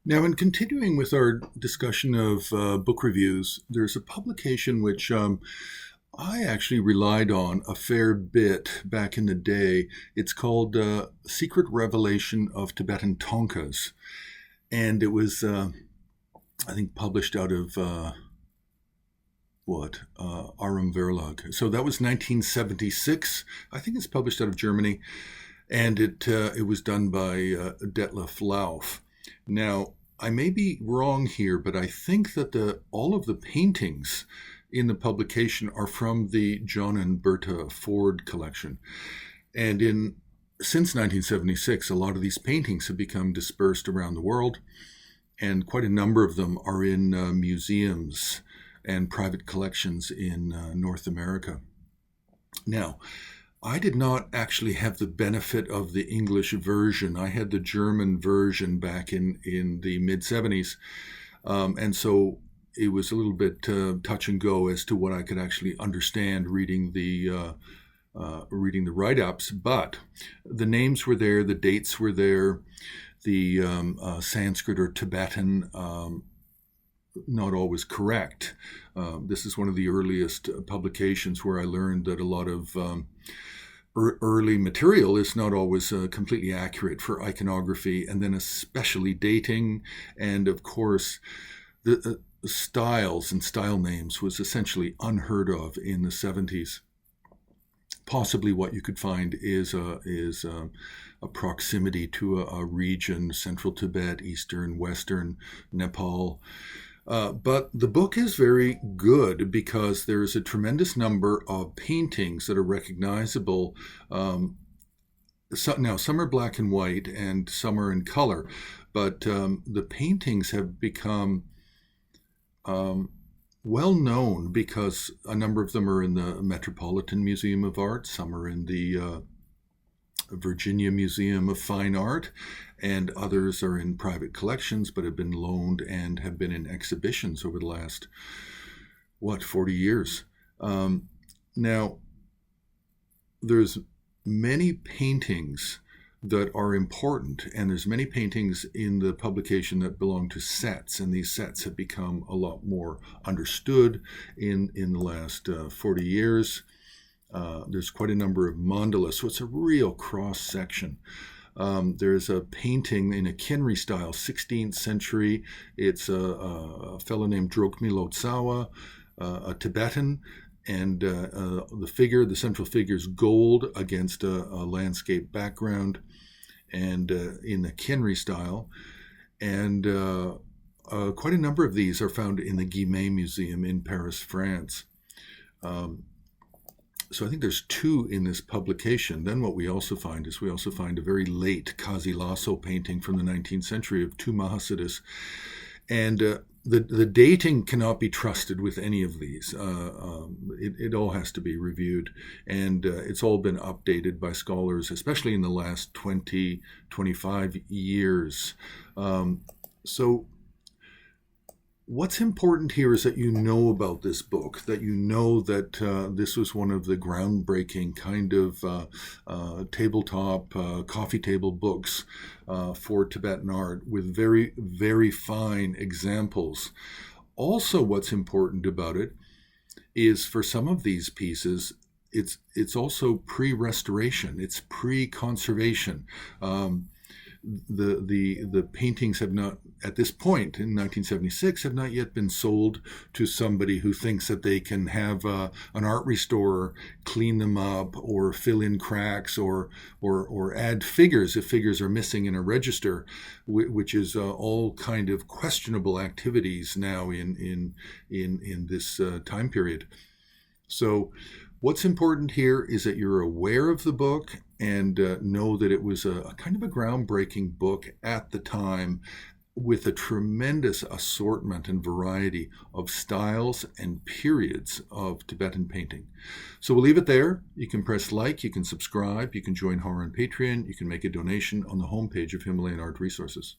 Now, in continuing with our discussion of book reviews, there's a publication which I actually relied on a fair bit back in the day. It's called Secret Revelation of Tibetan Thangkas. And it was, I think, published out of Aurum Verlag. So that was 1976. I think it's published out of Germany. And it was done by Detlef-I. Now, I may be wrong here, but I think that all of the paintings in the publication are from the John and Berta Ford collection. And since 1976, a lot of these paintings have become dispersed around the world, and quite a number of them are in museums and private collections in North America. Now, I did not actually have the benefit of the English version. I had the German version back in the mid-70s. And so it was a little bit touch and go as to what I could actually understand reading the write-ups. But the names were there, the dates were there, the Sanskrit or Tibetan, not always correct. This is one of the earliest publications where I learned that a lot of early material is not always completely accurate for iconography, and then especially dating. And of course, the styles and style names was essentially unheard of in the 70s. Possibly what you could find is a proximity to a region, central Tibet, eastern, western, Nepal. But the book is very good because there is a tremendous number of paintings that are recognizable. Now, some are black and white and some are in color, but the paintings have become well known because a number of them are in the Metropolitan Museum of Art, some are in the Virginia Museum of Fine Art, and others are in private collections but have been loaned and have been in exhibitions over the last, 40 years. Now, there's many paintings that are important, and there's many paintings in the publication that belong to sets, and these sets have become a lot more understood in the last 40 years. There's quite a number of mandalas, so it's a real cross-section. There's a painting in a Kinri style, 16th century. It's a fellow named Drokmi Lotsawa, a Tibetan, and the central figure is gold against a landscape background, and in the Kinri style. And quite a number of these are found in the Guimet Museum in Paris, France. So I think there's two in this publication. Then what we also find a very late Kazi Lasso painting from the 19th century of two Mahasiddhas. And the dating cannot be trusted with any of these. It all has to be reviewed. And it's all been updated by scholars, especially in the last 20, 25 years. So what's important here is that you know about this book, that you know that this was one of the groundbreaking kind of tabletop, coffee table books for Tibetan art with very, very fine examples. Also, what's important about it is for some of these pieces, it's also pre-restoration, it's pre-conservation. The paintings have not, at this point in 1976, have not yet been sold to somebody who thinks that they can have an art restorer clean them up or fill in cracks or add figures if figures are missing in a register, which is all kind of questionable activities now in this time period. So what's important here is that you're aware of the book and know that it was a kind of a groundbreaking book at the time with a tremendous assortment and variety of styles and periods of Tibetan painting. So we'll leave it there. You can press like, you can subscribe, you can join Horror on Patreon, you can make a donation on the homepage of Himalayan Art Resources.